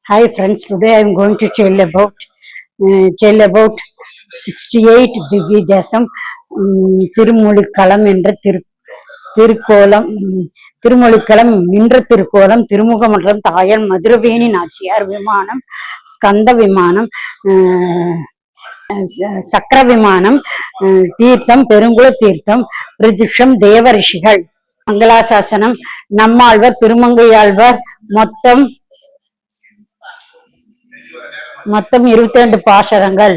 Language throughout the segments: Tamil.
Hi friends, today I am going to tell about 68 திவ்ய தேசம் திருமொழிக்களம் என்ற திருக்கோலம் திருமொழிக்களம் நின்ற திருக்கோலம் திருமுகமண்டலம் தாயல் மதுரவேணி நாச்சியார் விமானம் ஸ்கந்த விமானம் சக்கர விமானம் தீர்த்தம் பெருங்குள தீர்த்தம் பிரதிஷம் தேவ ரிஷிகள் மங்களாசாசனம் நம்மாழ்வார் திருமங்கையாழ்வார் மொத்தம் 22 பாசரங்கள்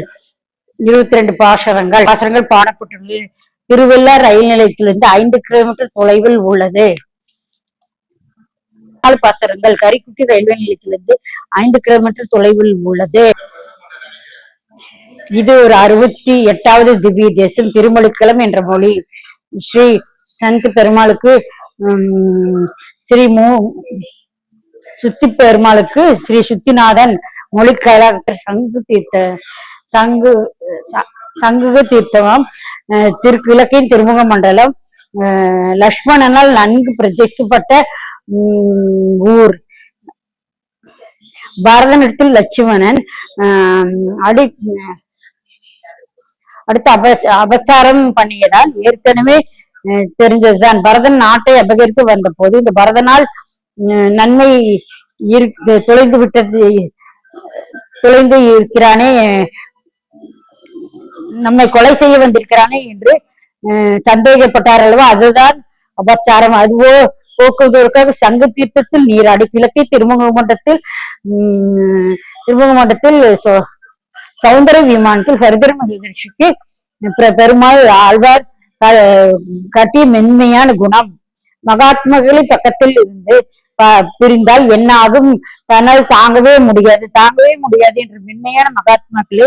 பாடப்பட்டுள்ளது. திருவெல்லார் ரயில் நிலையத்திலிருந்து 5 கிலோமீட்டர் தொலைவில் உள்ளது. 4 பாசரங்கள் கரிக்குட்டி ரயில்வே நிலையத்திலிருந்து 5 கிலோமீட்டர் தொலைவில் உள்ளது. இது ஒரு 68வது திவ்ய தேசம் திருமொழிக்களம் என்ற மொழி. ஸ்ரீ சந்த் பெருமாளுக்கு ஸ்ரீ சுத்தி பெருமாளுக்கு ஸ்ரீ சுத்திநாதன் மொழிக்கழகத்தில் சங்கு தீர்த்தம் கிழக்கின் திருமுக மண்டலம் லக்ஷ்மணனால் நன்கு பிரஜிக்கப்பட்ட ஊர். பரதனிடத்தில் லட்சுமணன் அடுத்து அபச்சாரம் பண்ணியதால் ஏற்கனவே தெரிஞ்சதுதான். பரதன் நாட்டை அபகரித்து வந்த போது இந்த பரதனால் நன்மை தொலைந்து இருக்கிறானே, நம்மை கொலை செய்ய வந்திருக்கிறானே என்று சந்தேகப்பட்டார் அல்லவா, அதுதான் அபச்சாரம். அதுவோ போக்குவதற்காக சங்கு தீர்த்தத்தில் நீராடி கிழக்கே திருமுக மண்டத்தில் சௌந்தர விமானத்தில் ஹரிதர மகிழ்ச்சிக்கு பெருமாள் ஆழ்வார் கட்டிய மென்மையான குணம். மகாத்மாக்களின் பக்கத்தில் இருந்து பிரிந்தால் என்ன ஆகும், தன்னால் தாங்கவே முடியாது என்று மென்மையான மகாத்மாக்களே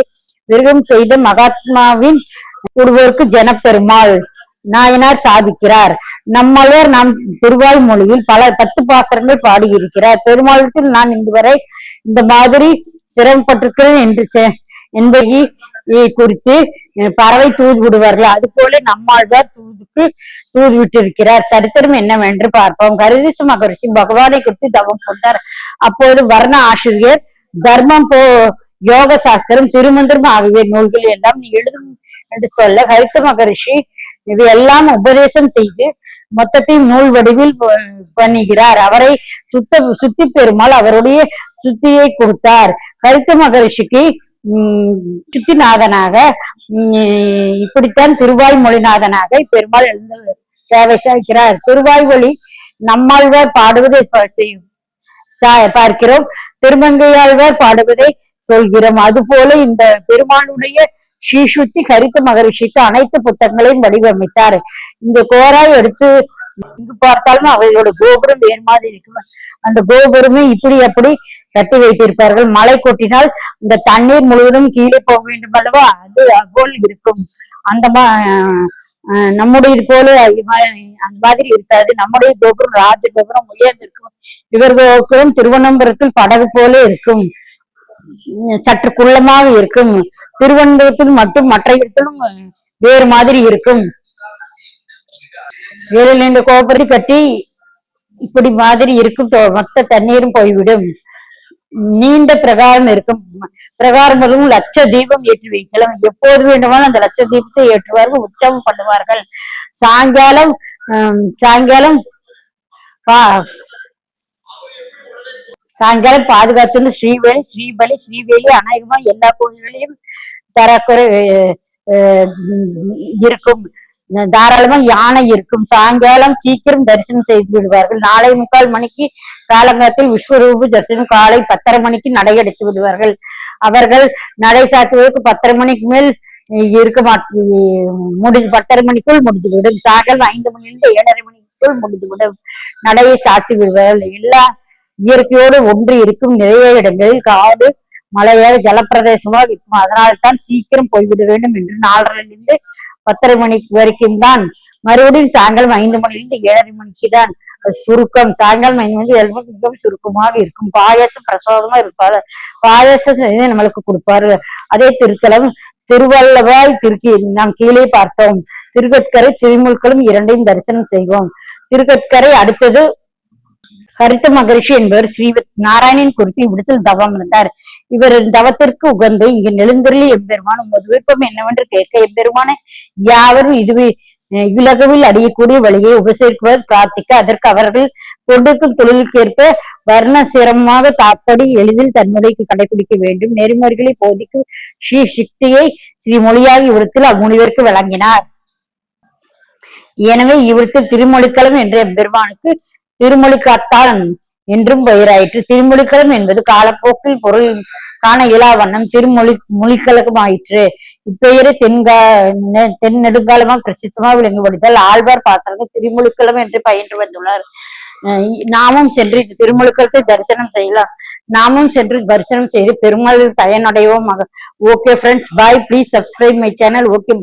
விருகம் செய்த மகாத்மாவின் ஒருவருக்கு ஜனப்பெருமாள் நாயனார் சாதிக்கிறார். நம்மாழ்வார் நாம் திருவாய் மொழியில் 10 பாசரங்கள் பாடியிருக்கிறார். பெருமாளத்தில் நான் இதுவரை இந்த மாதிரி சிரமப்பட்டிருக்கிறேன் என்பதை குறித்து பறவை தூது விடுவார்கள். அது போல நம்மாழ்வார் தூது விட்டிருக்கிறார். சரித்திரம் என்னவென்று பார்ப்போம். கரிதிசு மகரிஷி பகவானை குறித்து தவம் கொண்டார். அப்போது வர்ண ஆசிரியர் தர்மம் யோக சாஸ்திரம் திருமந்திரம் ஆகிய நூல்கள் எல்லாம் எழுதும் என்று சொல்ல ஹரித்த மகரிஷி இதையெல்லாம் உபதேசம் செய்து மொத்தத்தை நூல் வடிவில் பண்ணுகிறார். அவரை சுத்தி பெருமாள் அவருடைய சுத்தியை கொடுத்தார். ஹரித்த மகரிஷிக்கு சுத்திநாதனாக இப்படித்தான் திருவாய் மொழிநாதனாக பெருமாள் எழுந்து சேவை சாய்க்கிறார். திருவாய் மொழி நம்மாழ்வார் பாடுவதை பார்க்கிறோம், திருமங்கையாழ்வார் பாடுவதை சொல்கிறோம். அதுபோல இந்த பெருமாளுடைய ஸ்ரீசுத்தி ஹரித்த மகரிஷிக்கு அனைத்து புத்தகங்களையும் வடிவமைத்தார். இந்த கோராய் எடுத்து இங்கு பார்த்தாலும் அவைகளோட கோபுரம் வேறு மாதிரி இருக்கும். அந்த கோபுரமே இப்படி அப்படி கட்டி வைத்திருப்பார்கள். மழை கொட்டினால் இந்த தண்ணீர் முழுவதும் கீழே போக வேண்டும் அல்லவா, அது அதுபோல் இருக்கும். நம்முடைய போல அந்த மாதிரி இருக்காது. நம்முடைய கோபுரம் ராஜ கோபுரம் உயர்ந்திருக்கும். இவர் கோபுரம் திருவனந்தபுரத்தில் படகு போல இருக்கும், சற்று குள்ளமாக இருக்கும். திருவனந்தபுரத்தில் மட்டும் மற்ற இடத்திலும் வேறு மாதிரி இருக்கும். 7 கோபுரத்தை கட்டி இப்படி மாதிரி இருக்கும். மொத்த தண்ணீரும் போய்விடும். நீண்ட பிரகாரம் இருக்கும். பிரகாரம் முழுவதும் லட்ச தீபம் ஏற்றி வைக்கலாம். எப்போது வேண்டுமானாலும் அந்த லட்ச தீபத்தை ஏற்றுவார்கள், உற்சவம் பண்ணுவார்கள். சாயங்காலம் பாதுகாத்து ஸ்ரீவேலி அநேகமா எல்லா கோயில்களையும் தரக்குறை இருக்கும். தாராளமா யானை இருக்கும். சாயங்காலம் சீக்கிரம் தரிசனம் செய்து விடுவார்கள். 4:45 மணிக்கு காலங்காலத்தில் விஸ்வரூப தரிசனம். காலை 10:30 மணிக்கு நடை அடைத்து விடுவார்கள். அவர்கள் நடை சாத்துவதற்கு 10:30 மணிக்கு மேல் இருக்க 10:30 மணிக்குள் முடிந்துவிடும். சாயங்காலம் 5 மணிலிருந்து 7:30 மணிக்குள் முடிந்துவிடும். நடையை சாத்தி விடுவார்கள். எல்லா இயற்கையோடு ஒன்று இருக்கும். நிறைய இடங்களில் காடு மலையாள ஜலப்பிரதேசமாக இருக்கும். அதனால்தான் சீக்கிரம் போய்விட வேண்டும் என்று 4:30 10:30 மணி வரைக்கும் தான். மறுபடியும் சாயங்காலம் 5 மணிலிருந்து 7:30 மணிக்கு தான் சுருக்கம். சாயங்காலம் 5 மணி 7 மணிக்கு மிகவும் சுருக்கமாக இருக்கும். பாயாசம் பிரசாதமா இருப்பாரு. பாயாசம் நம்மளுக்கு கொடுப்பாரு. அதே திருத்தலம் திருவல்லவாய் நாம் கீழே பார்த்தோம். திருக்கட்கரை திருமுல்களும் இரண்டையும் தரிசனம் செய்வோம். திருக்கட்கரை அடுத்தது கருத்த மகரிஷி என்பவர் ஸ்ரீ நாராயணன் குறித்து இவ்விடத்தில் தவம் இருந்தார். இவரின் தவத்திற்கு உகந்து இங்கு நெழுந்தருளி எம்பெருமான் உமது விருப்பம் என்னவென்று கேட்க, எம்பெருமான யாவரும் இதுவே இவ்வுலகில் அடையக்கூடிய வழியை உபசரிக்குவர் பிரார்த்திக்க, அதற்கு அவர்கள் கொண்டிருக்கும் தொழிலுக்கேற்ப வர்ண சிரமமாக தாப்படி எளிதில் தன்முறைக்கு கடைபிடிக்க வேண்டும் நெறிமுறைகளை போதிக்கும் ஸ்ரீ சிக்தியை ஸ்ரீ மொழியாகி இவ்விடத்தில் அம்முனிவருக்கு வழங்கினார். எனவே இவ்விடத்தில் திருமொழிக்களம் என்ற எம்பெருமானுக்கு திருமொழிக்காத்தான் என்றும் பெயராயிற்று. திருமொழிக்களம் என்பது காலப்போக்கில் பொருள் காண இயலா வண்ணம் மொழிக்கழகமாயிற்று. இப்பெயரை தென் நெடுங்காலமாக பிரசித்தமாக விளங்குபடுத்தல் ஆழ்வார் பாசனங்கள் திருமொழிக்களம் என்று பயின்று வந்துள்ளார். நாமும் சென்று திருமொழிக்களத்தை தரிசனம் செய்யலாம். நாமும் சென்று தரிசனம் செய்து பெருமாள் பயனடைவோம். Okay friends, bye. Please subscribe my channel. Okay.